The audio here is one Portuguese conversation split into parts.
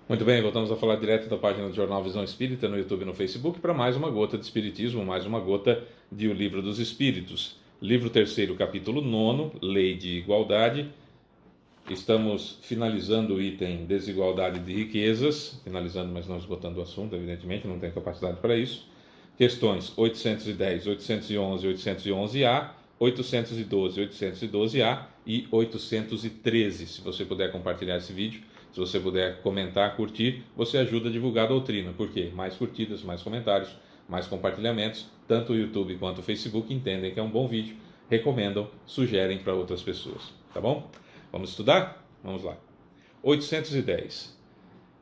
Muito bem, voltamos a falar direto da página do Jornal Visão Espírita no YouTube e no Facebook para mais uma gota de Espiritismo, mais uma gota de O Livro dos Espíritos. Livro terceiro, capítulo 9, Lei de Igualdade. Estamos finalizando o item Desigualdade de Riquezas, finalizando, mas não esgotando o assunto, evidentemente, não tem capacidade para isso. Questões 810, 811, 811A, 812, 812A e 813. Se você puder compartilhar esse vídeo, se você puder comentar, curtir, você ajuda a divulgar a doutrina. Por quê? Mais curtidas, mais comentários, mais compartilhamentos. Tanto o YouTube quanto o Facebook entendem que é um bom vídeo, recomendam, sugerem para outras pessoas. Tá bom? Vamos estudar? Vamos lá. 810.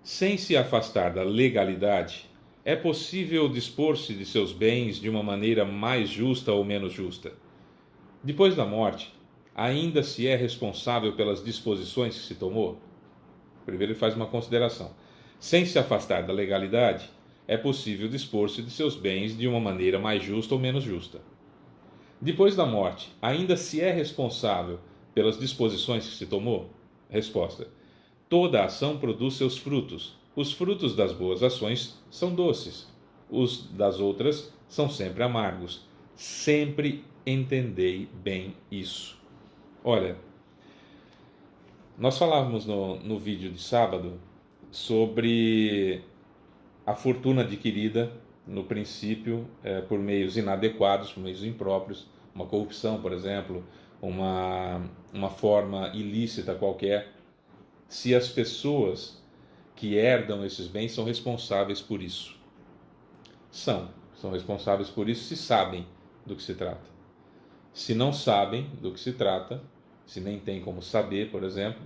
Sem se afastar da legalidade, é possível dispor-se de seus bens de uma maneira mais justa ou menos justa? Depois da morte, ainda se é responsável pelas disposições que se tomou? Primeiro ele faz uma consideração. Sem se afastar da legalidade, é possível dispor-se de seus bens de uma maneira mais justa ou menos justa. Depois da morte, ainda se é responsável pelas disposições que se tomou? Resposta: toda ação produz seus frutos. Os frutos das boas ações são doces. Os das outras são sempre amargos. Sempre entendei bem isso. Olha, nós falávamos no vídeo de sábado sobre a fortuna adquirida no princípio por meios inadequados, por meios impróprios, uma corrupção, por exemplo, uma forma ilícita qualquer. Se as pessoas que herdam esses bens são responsáveis por isso. São responsáveis por isso se sabem do que se trata. Se não sabem do que se trata, se nem tem como saber, por exemplo,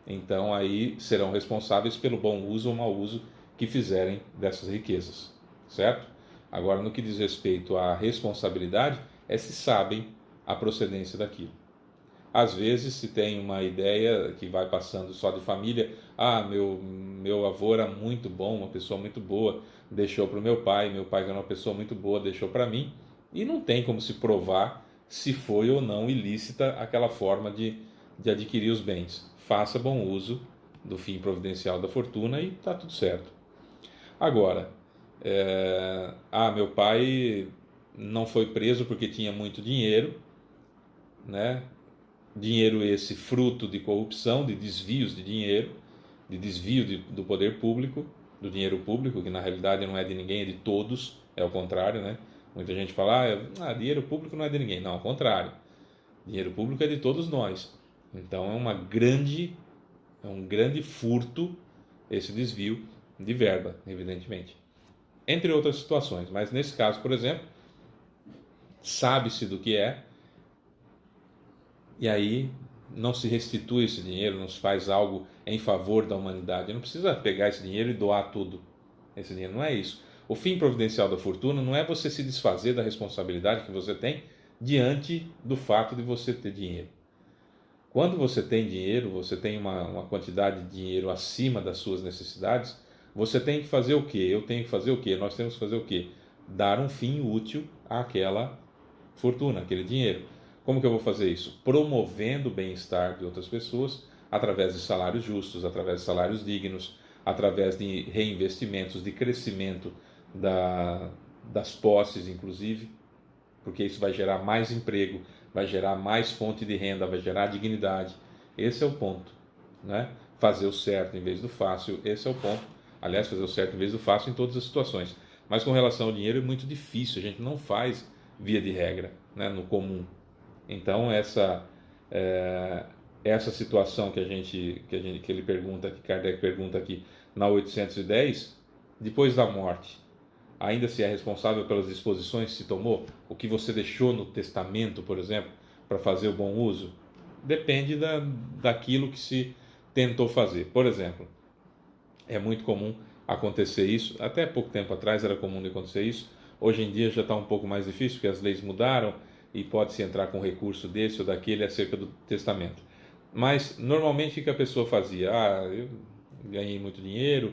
então aí serão responsáveis pelo bom uso ou mau uso que fizerem dessas riquezas, certo? Agora, no que diz respeito à responsabilidade, é se sabem a procedência daquilo. Às vezes se tem uma ideia que vai passando só de família, meu avô era muito bom, uma pessoa muito boa, deixou para o meu pai era uma pessoa muito boa, deixou para mim, e não tem como se provar se foi ou não ilícita aquela forma de adquirir os bens. Faça bom uso do fim providencial da fortuna e está tudo certo. Agora, meu pai não foi preso porque tinha muito dinheiro, né? Dinheiro esse fruto de corrupção, de desvios de dinheiro, de desvio do poder público, do dinheiro público, que na realidade não é de ninguém, é de todos, é o contrário, né? Muita gente fala, dinheiro público não é de ninguém. Não, ao contrário. Dinheiro público é de todos nós. Então é um grande furto esse desvio de verba, evidentemente. Entre outras situações, mas nesse caso, por exemplo, sabe-se do que é, e aí não se restitui esse dinheiro, não se faz algo em favor da humanidade. Não precisa pegar esse dinheiro e doar tudo. Esse dinheiro não é isso. O fim providencial da fortuna não é você se desfazer da responsabilidade que você tem diante do fato de você ter dinheiro. Quando você tem dinheiro, você tem uma quantidade de dinheiro acima das suas necessidades, você tem que fazer o quê? Eu tenho que fazer o quê? Nós temos que fazer o quê? Dar um fim útil àquela fortuna, aquele dinheiro. Como que eu vou fazer isso? Promovendo o bem-estar de outras pessoas através de salários justos, através de salários dignos, através de reinvestimentos, de crescimento das posses, inclusive, porque isso vai gerar mais emprego, vai gerar mais fonte de renda, vai gerar dignidade. Esse é o ponto, né? Fazer o certo em vez do fácil, esse é o ponto. Aliás, fazer o certo em vez do fácil em todas as situações. Mas com relação ao dinheiro é muito difícil, a gente não faz via de regra, né, no comum. Então essa situação que ele pergunta, que Kardec pergunta aqui na 810, depois da morte, ainda se é responsável pelas disposições que se tomou? O que você deixou no testamento, por exemplo, para fazer o bom uso? Depende daquilo que se tentou fazer. Por exemplo, é muito comum acontecer isso, até pouco tempo atrás era comum de acontecer isso, hoje em dia já está um pouco mais difícil, porque as leis mudaram e pode-se entrar com recurso desse ou daquele acerca do testamento. Mas, normalmente, o que a pessoa fazia? Eu ganhei muito dinheiro,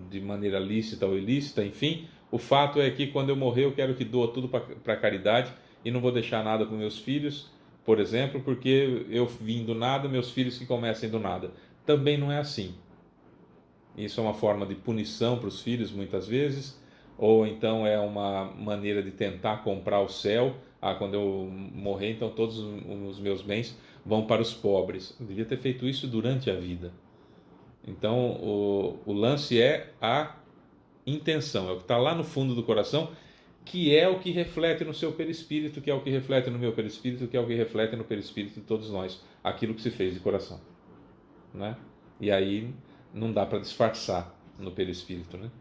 de maneira lícita ou ilícita, enfim. O fato é que, quando eu morrer, eu quero que doa tudo para a caridade e não vou deixar nada para meus filhos, por exemplo, porque eu vim do nada, meus filhos que comecem do nada. Também não é assim. Isso é uma forma de punição para os filhos, muitas vezes, ou então é uma maneira de tentar comprar o céu. Ah, quando eu morrer, então todos os meus bens vão para os pobres. Eu devia ter feito isso durante a vida. Então, o lance é a intenção, é o que está lá no fundo do coração, que é o que reflete no seu perispírito, que é o que reflete no meu perispírito, que é o que reflete no perispírito de todos nós, aquilo que se fez de coração, né? E aí não dá para disfarçar no perispírito, né?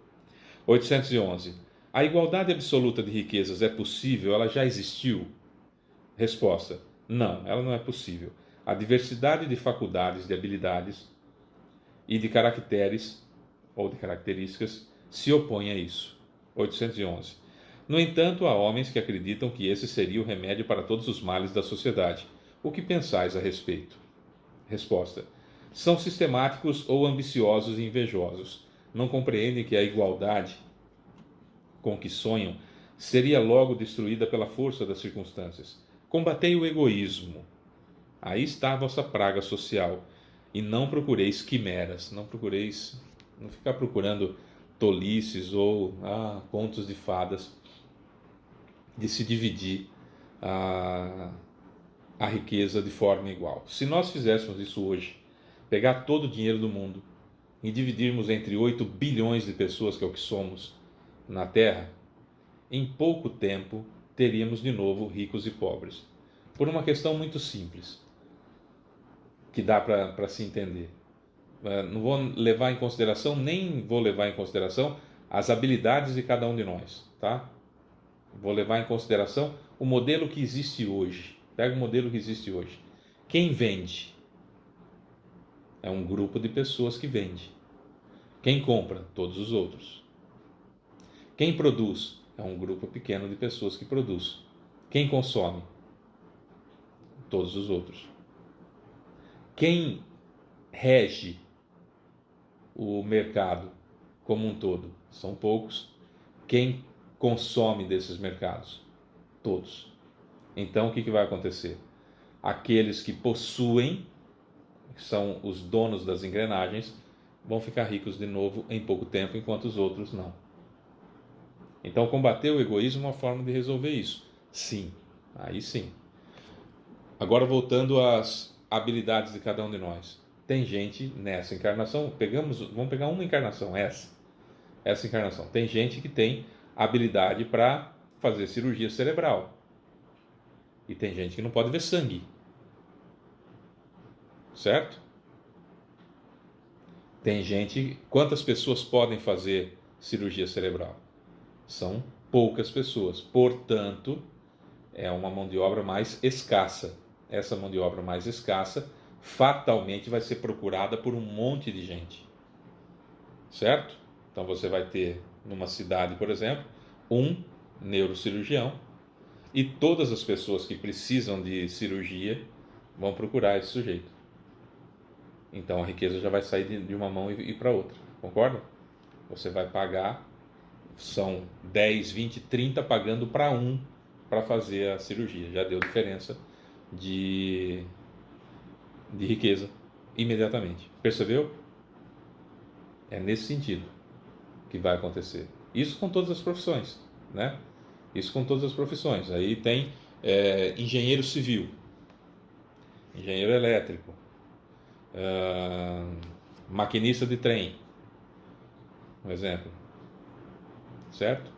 811. A igualdade absoluta de riquezas é possível? Ela já existiu? Resposta: não, ela não é possível. A diversidade de faculdades, de habilidades e de caracteres ou de características se opõe a isso. 811. No entanto, há homens que acreditam que esse seria o remédio para todos os males da sociedade. O que pensais a respeito? Resposta: são sistemáticos ou ambiciosos e invejosos. Não compreendem que a igualdade com que sonham seria logo destruída pela força das circunstâncias. Combatei o egoísmo. Aí está a vossa praga social. E não procureis quimeras, não ficar procurando tolices ou contos de fadas de se dividir a riqueza de forma igual. Se nós fizéssemos isso hoje, pegar todo o dinheiro do mundo e dividirmos entre 8 bilhões de pessoas, que é o que somos na Terra, em pouco tempo teríamos de novo ricos e pobres. Por uma questão muito simples, que dá para se entender. Não vou levar em consideração, nem vou levar em consideração as habilidades de cada um de nós, tá? Vou levar em consideração o modelo que existe hoje. Pega o modelo que existe hoje. Quem vende? É um grupo de pessoas que vende. Quem compra? Todos os outros. Quem produz? É um grupo pequeno de pessoas que produz. Quem consome? Todos os outros. Quem rege o mercado como um todo? São poucos. Quem consome desses mercados? Todos. Então o que vai acontecer? Aqueles que possuem, que são os donos das engrenagens, vão ficar ricos de novo em pouco tempo, enquanto os outros não. Então combater o egoísmo é uma forma de resolver isso. Sim, aí sim. Agora voltando às habilidades de cada um de nós. Tem gente nessa encarnação, vamos pegar uma encarnação, essa encarnação. Tem gente que tem habilidade para fazer cirurgia cerebral. E tem gente que não pode ver sangue. Certo? Tem gente... Quantas pessoas podem fazer cirurgia cerebral? São poucas pessoas. Portanto, é uma mão de obra mais escassa. Essa mão de obra mais escassa fatalmente vai ser procurada por um monte de gente. Certo? Então você vai ter, numa cidade, por exemplo, um neurocirurgião, e todas as pessoas que precisam de cirurgia vão procurar esse sujeito. Então a riqueza já vai sair de uma mão e para outra. Concorda? Você vai pagar, são 10, 20, 30 pagando para um para fazer a cirurgia. Já deu diferença de riqueza imediatamente. Percebeu? É nesse sentido que vai acontecer. Isso com todas as profissões, né? Isso com todas as profissões. Aí tem engenheiro civil, engenheiro elétrico, maquinista de trem, um exemplo, certo?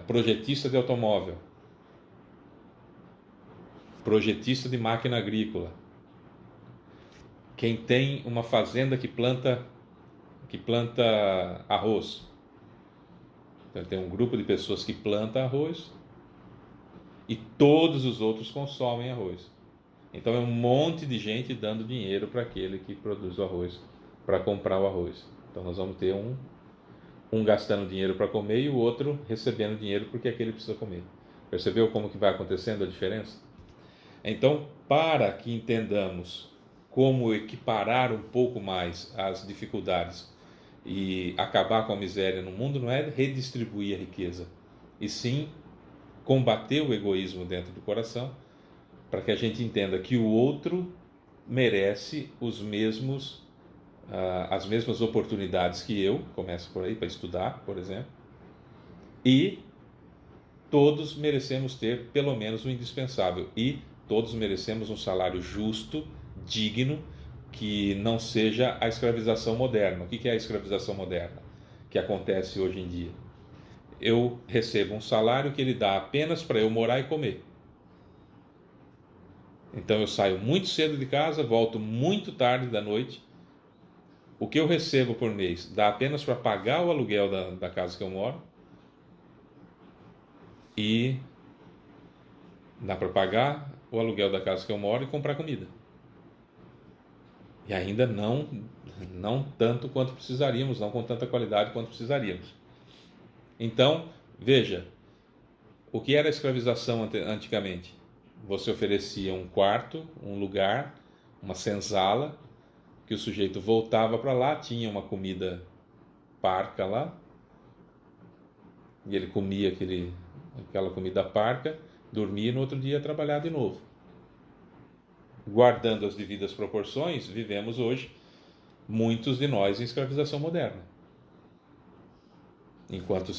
Projetista de automóvel, projetista de máquina agrícola, quem tem uma fazenda que planta arroz. Então, tem um grupo de pessoas que planta arroz e todos os outros consomem arroz. Então é um monte de gente dando dinheiro para aquele que produz o arroz, para comprar o arroz. Então nós vamos ter um gastando dinheiro para comer e o outro recebendo dinheiro porque aquele precisa comer. Percebeu como que vai acontecendo a diferença? Então, para que entendamos como equiparar um pouco mais as dificuldades e acabar com a miséria no mundo, não é redistribuir a riqueza, e sim combater o egoísmo dentro do coração, para que a gente entenda que o outro merece os mesmos as mesmas oportunidades que eu, começa por aí, para estudar, por exemplo, e todos merecemos ter pelo menos o indispensável, e todos merecemos um salário justo, digno, que não seja a escravização moderna. O que é a escravização moderna que acontece hoje em dia? Eu recebo um salário que ele dá apenas para eu morar e comer. Então eu saio muito cedo de casa, volto muito tarde da noite. O que eu recebo por mês dá apenas para pagar o aluguel da casa que eu moro, e dá para pagar o aluguel da casa que eu moro e comprar comida. E ainda não tanto quanto precisaríamos, não com tanta qualidade quanto precisaríamos. Então, veja, o que era a escravização antigamente? Você oferecia um quarto, um lugar, uma senzala, que o sujeito voltava para lá, tinha uma comida parca lá, e ele comia aquela comida parca, dormia e no outro dia ia trabalhar de novo. Guardando as devidas proporções, vivemos hoje, muitos de nós, em escravização moderna. Enquanto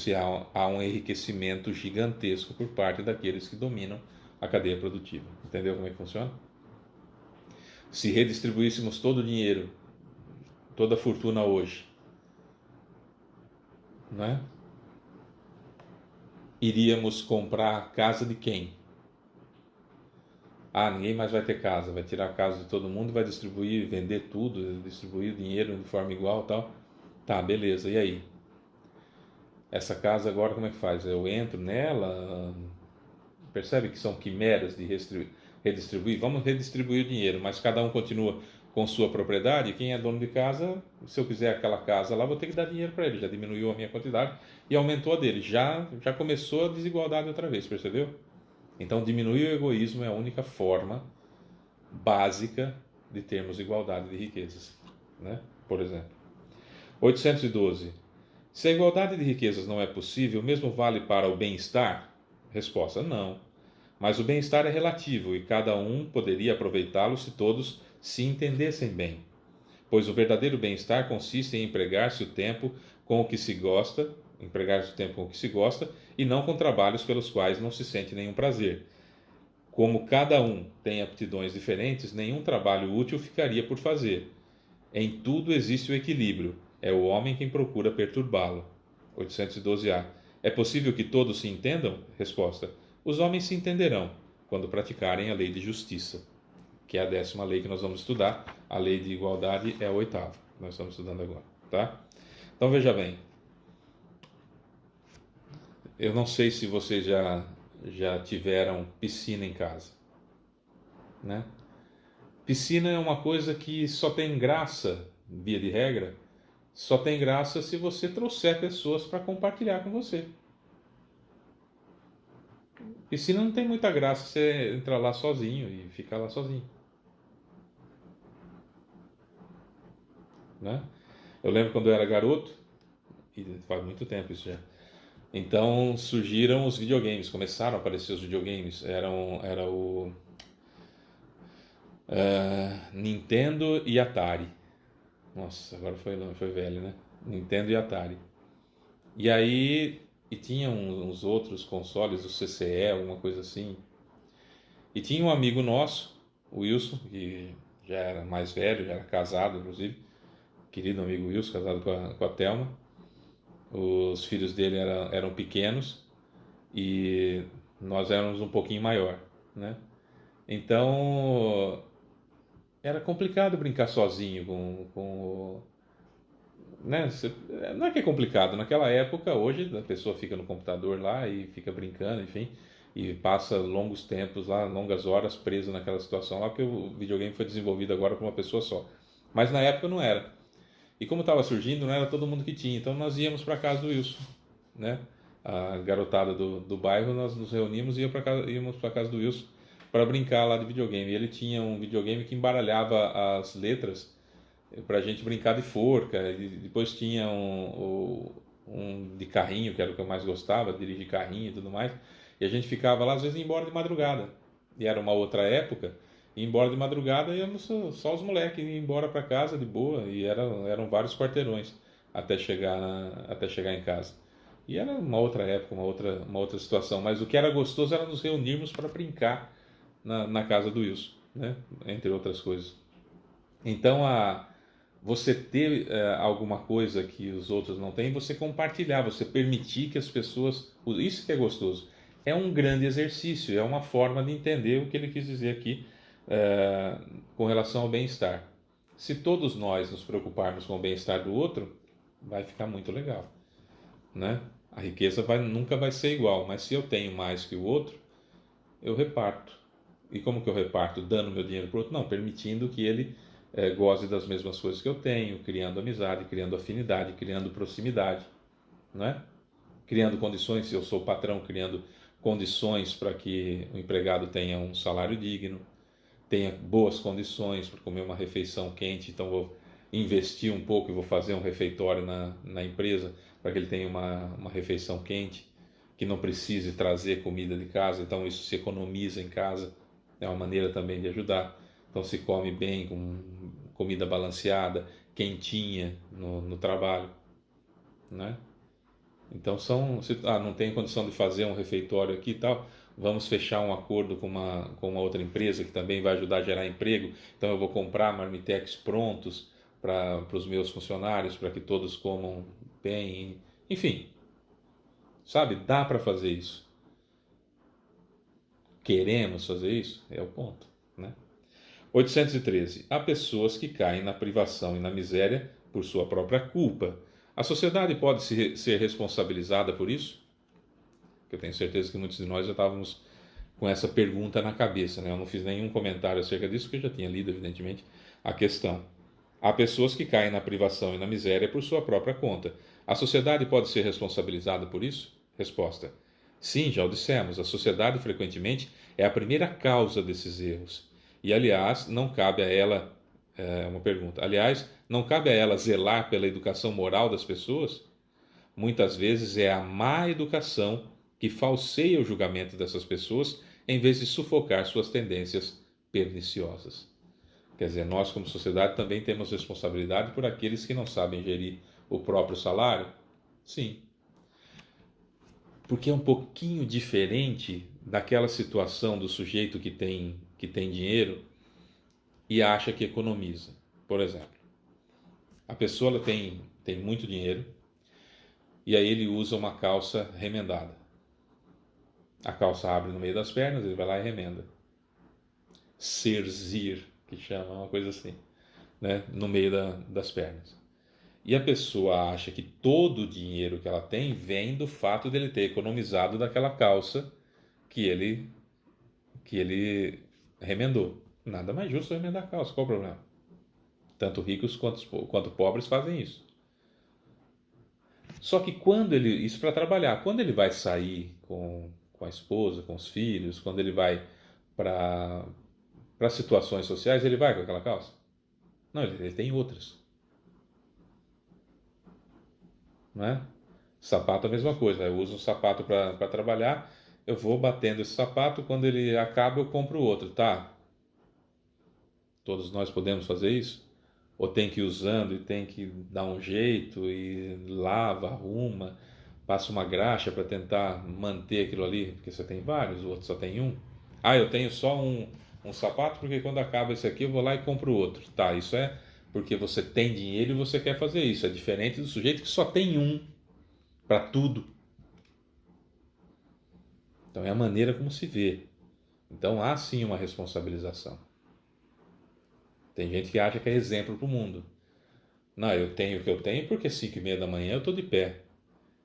há um enriquecimento gigantesco por parte daqueles que dominam a cadeia produtiva. Entendeu como é que funciona? Se redistribuíssemos todo o dinheiro, toda a fortuna hoje, né? Iríamos comprar a casa de quem? Ninguém mais vai ter casa, vai tirar a casa de todo mundo, vai distribuir, vender tudo, distribuir o dinheiro de forma igual, tal. Tá, beleza, e aí? Essa casa agora como é que faz? Eu entro nela, percebe que são quimeras de redistribuir? Vamos redistribuir o dinheiro, mas cada um continua com sua propriedade. Quem é dono de casa, se eu quiser aquela casa lá, vou ter que dar dinheiro para ele. Já diminuiu a minha quantidade e aumentou a dele. Já começou a desigualdade outra vez, percebeu? Então, diminuir o egoísmo é a única forma básica de termos igualdade de riquezas, né? Por exemplo. 812. Se a igualdade de riquezas não é possível, mesmo vale para o bem-estar? Resposta: não. Mas o bem-estar é relativo e cada um poderia aproveitá-lo se todos se entendessem bem. Pois o verdadeiro bem-estar consiste em empregar-se o tempo com o que se gosta, e não com trabalhos pelos quais não se sente nenhum prazer. Como cada um tem aptidões diferentes, nenhum trabalho útil ficaria por fazer. Em tudo existe o equilíbrio. É o homem quem procura perturbá-lo. 812a. É possível que todos se entendam? Resposta: os homens se entenderão quando praticarem a lei de justiça, que é a 10ª lei que nós vamos estudar. A lei de igualdade é a 8ª, que nós estamos estudando agora, tá? Então veja bem, eu não sei se vocês já tiveram piscina em casa, né? Piscina é uma coisa que só tem graça, via de regra, só tem graça se você trouxer pessoas para compartilhar com você. Piscina não tem muita graça você entrar lá sozinho e ficar lá sozinho, né? Eu lembro quando eu era garoto, e faz muito tempo isso já. Então surgiram os videogames, começaram a aparecer os videogames. Era o Nintendo e Atari. Nossa, agora foi velho, né? Nintendo e Atari. E aí, tinha uns outros consoles, o CCE, alguma coisa assim. E tinha um amigo nosso, o Wilson, que já era mais velho, já era casado, inclusive. Querido amigo Wilson, casado com a Thelma. Os filhos dele eram pequenos e nós éramos um pouquinho maior, né? Então era complicado brincar sozinho né? Não é que é complicado, naquela época, hoje a pessoa fica no computador lá e fica brincando, enfim, e passa longos tempos lá, longas horas preso naquela situação lá, porque o videogame foi desenvolvido agora por uma pessoa só. Mas na época não era. E como estava surgindo, não era todo mundo que tinha, então nós íamos para casa do Wilson, né? A garotada do bairro, nós nos reuníamos e íamos para casa do Wilson para brincar lá de videogame. E ele tinha um videogame que embaralhava as letras para a gente brincar de forca. E depois tinha um de carrinho, que era o que eu mais gostava, dirigir carrinho e tudo mais. E a gente ficava lá, às vezes ia embora de madrugada. E era uma outra época ia embora de madrugada, íamos só os moleques, iam embora para casa de boa, e eram vários quarteirões até chegar em casa. E era uma outra época, uma outra situação, mas o que era gostoso era nos reunirmos para brincar na casa do Wilson, né? Entre outras coisas. Então, você ter alguma coisa que os outros não têm, você compartilhar, você permitir que as pessoas. Isso que é gostoso. É um grande exercício, é uma forma de entender o que ele quis dizer aqui com relação ao bem-estar. Se todos nós nos preocuparmos com o bem-estar do outro, vai ficar muito legal, né? A riqueza nunca vai ser igual, mas se eu tenho mais que o outro, eu reparto. E como que eu reparto? Dando meu dinheiro para o outro? Não, permitindo que ele goze das mesmas coisas que eu tenho, criando amizade, criando afinidade, criando proximidade, não é? Criando condições, se eu sou patrão, criando condições para que o empregado tenha um salário digno, tenha boas condições para comer uma refeição quente, então vou investir um pouco e vou fazer um refeitório na empresa para que ele tenha uma refeição quente, que não precise trazer comida de casa, então isso se economiza em casa, é uma maneira também de ajudar. Então se come bem, com comida balanceada, quentinha no trabalho, né? Então não tem condição de fazer um refeitório aqui e tal, vamos fechar um acordo com uma outra empresa que também vai ajudar a gerar emprego, então eu vou comprar marmitex prontos para os meus funcionários, para que todos comam bem, enfim, sabe, dá para fazer isso. Queremos fazer isso? É o ponto, né? 813. Há pessoas que caem na privação e na miséria por sua própria culpa. A sociedade pode ser responsabilizada por isso? Que eu tenho certeza que muitos de nós já estávamos com essa pergunta na cabeça, né? Eu não fiz nenhum comentário acerca disso, porque eu já tinha lido, evidentemente, a questão. Há pessoas que caem na privação e na miséria por sua própria conta. A sociedade pode ser responsabilizada por isso? Resposta: sim, já o dissemos. A sociedade frequentemente é a primeira causa desses erros. E, aliás, não cabe a ela. Uma pergunta. Aliás, não cabe a ela zelar pela educação moral das pessoas? Muitas vezes é a má educação que falseia o julgamento dessas pessoas em vez de sufocar suas tendências perniciosas. Quer dizer, nós como sociedade também temos responsabilidade por aqueles que não sabem gerir o próprio salário? Sim. Porque é um pouquinho diferente daquela situação do sujeito que tem dinheiro e acha que economiza. Por exemplo, a pessoa ela tem muito dinheiro e aí ele usa uma calça remendada. A calça abre no meio das pernas, ele vai lá e remenda. Cerzir, que chama, uma coisa assim, né? No meio das pernas. E a pessoa acha que todo o dinheiro que ela tem vem do fato dele ter economizado daquela calça que ele remendou. Nada mais justo remendar a calça, qual o problema? Tanto ricos quanto pobres fazem isso. Só que isso para trabalhar, quando ele vai sair com a esposa, com os filhos, quando ele vai para situações sociais, ele vai com aquela calça? Não, ele tem outras. Não é? Sapato é a mesma coisa. Eu uso um sapato para trabalhar, eu vou batendo esse sapato, quando ele acaba eu compro outro, tá? Todos nós podemos fazer isso? Ou tem que ir usando e tem que dar um jeito e lava, arruma, passa uma graxa para tentar manter aquilo ali, porque você tem vários, o outro só tem um. Ah, eu tenho só um sapato porque quando acaba esse aqui eu vou lá e compro outro. Tá, isso é porque você tem dinheiro e você quer fazer isso. É diferente do sujeito que só tem um para tudo. Então é a maneira como se vê. Então há sim uma responsabilização. Tem gente que acha que é exemplo para o mundo. Não, eu tenho o que eu tenho porque 5:30 da manhã eu estou de pé.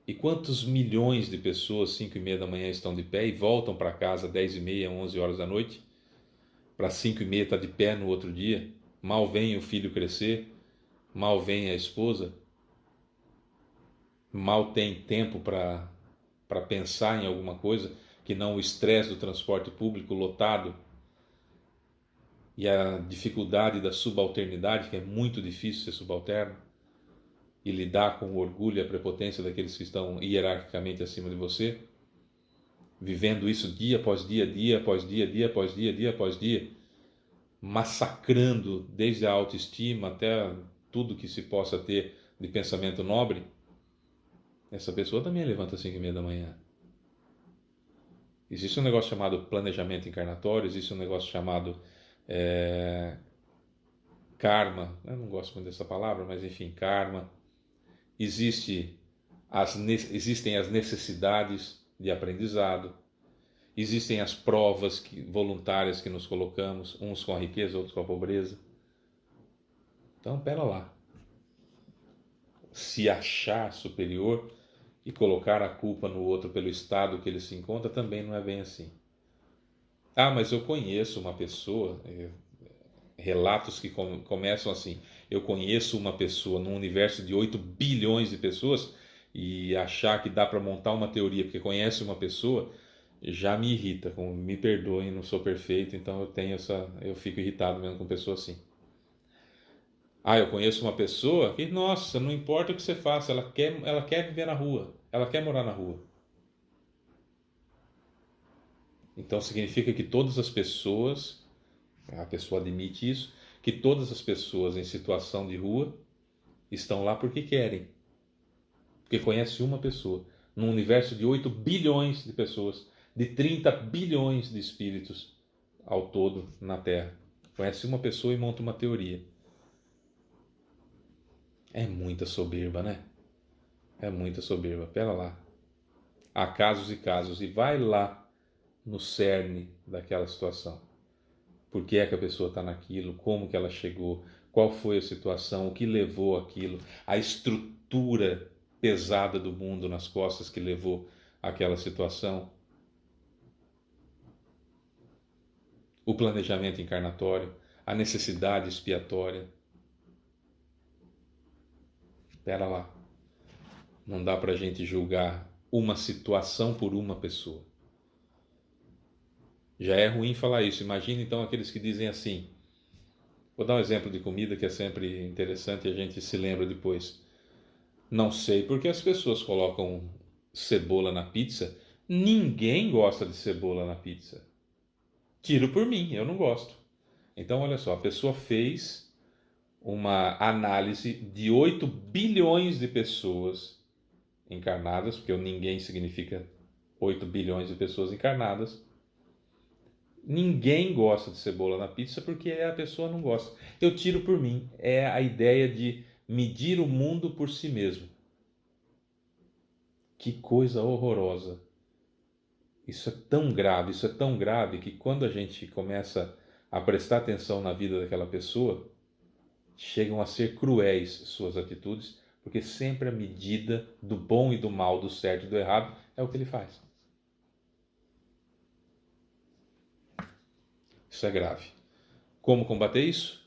E quantos milhões de pessoas 5:30 da manhã estão de pé e voltam para casa 10:30, 11 horas da noite, para 5:30 estar de pé no outro dia? Mal vem o filho crescer, mal vem a esposa, mal tem tempo para pensar em alguma coisa que não o estresse do transporte público lotado e a dificuldade da subalternidade, que é muito difícil ser subalterno, e lidar com o orgulho e a prepotência daqueles que estão hierarquicamente acima de você, vivendo isso dia após dia, dia após dia, dia após dia, dia após dia, massacrando desde a autoestima até tudo que se possa ter de pensamento nobre, essa pessoa também levanta às 5:30 da manhã. Existe um negócio chamado planejamento encarnatório, existe um negócio chamado karma, eu não gosto muito dessa palavra, mas enfim, karma. Existem as necessidades de aprendizado, existem as provas voluntárias que nos colocamos, uns com a riqueza, outros com a pobreza. Então, pera lá. Se achar superior e colocar a culpa no outro pelo estado que ele se encontra também não é bem assim. Ah, mas eu conheço uma pessoa, relatos que começam assim, eu conheço uma pessoa num universo de 8 bilhões de pessoas, e achar que dá para montar uma teoria porque conhece uma pessoa já me irrita. Me perdoem, não sou perfeito, então eu fico irritado mesmo com pessoa assim. Ah, eu conheço uma pessoa que, nossa, não importa o que você faça, ela quer viver na rua, ela quer morar na rua. Então significa que todas as pessoas, a pessoa admite isso, que todas as pessoas em situação de rua estão lá porque querem. Porque conhece uma pessoa, num universo de 8 bilhões de pessoas, de 30 bilhões de espíritos ao todo na Terra. Conhece uma pessoa e monta uma teoria. É muita soberba, né? É muita soberba. Pera lá. Há casos e casos. E vai lá no cerne daquela situação. Por que é que a pessoa está naquilo? Como que ela chegou? Qual foi a situação? O que levou aquilo? A estrutura pesada do mundo nas costas que levou àquela situação? O planejamento encarnatório? A necessidade expiatória? Espera lá. Não dá para a gente julgar uma situação por uma pessoa. Já é ruim falar isso. Imagina então aqueles que dizem assim. Vou dar um exemplo de comida que é sempre interessante e a gente se lembra depois. Não sei porque as pessoas colocam cebola na pizza. Ninguém gosta de cebola na pizza. Tiro por mim, eu não gosto. Então, olha só, a pessoa fez uma análise de 8 bilhões de pessoas encarnadas, porque o ninguém significa 8 bilhões de pessoas encarnadas. Ninguém gosta de cebola na pizza porque a pessoa não gosta. Eu tiro por mim. É a ideia de medir o mundo por si mesmo. Que coisa horrorosa. Isso é tão grave que quando a gente começa a prestar atenção na vida daquela pessoa, chegam a ser cruéis suas atitudes, porque sempre a medida do bom e do mal, do certo e do errado, é o que ele faz. Isso é grave. Como combater isso?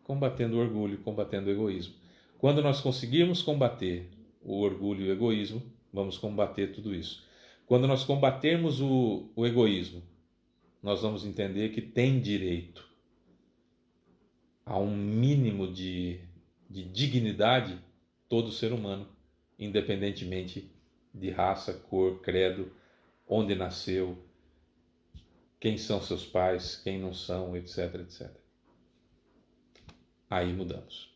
Combatendo o orgulho, combatendo o egoísmo. Quando nós conseguirmos combater o orgulho e o egoísmo, vamos combater tudo isso. Quando nós combatermos o egoísmo, nós vamos entender que tem direito a um mínimo de dignidade todo ser humano, independentemente de raça, cor, credo, onde nasceu, quem são seus pais, quem não são, etc, etc. Aí mudamos.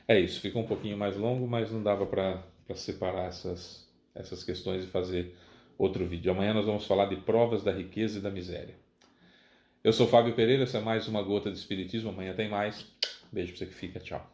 É isso, ficou um pouquinho mais longo, mas não dava para separar essas questões e fazer outro vídeo. Amanhã nós vamos falar de provas da riqueza e da miséria. Eu sou Fábio Pereira, essa é mais uma Gota de Espiritismo. Amanhã tem mais. Beijo para você que fica. Tchau.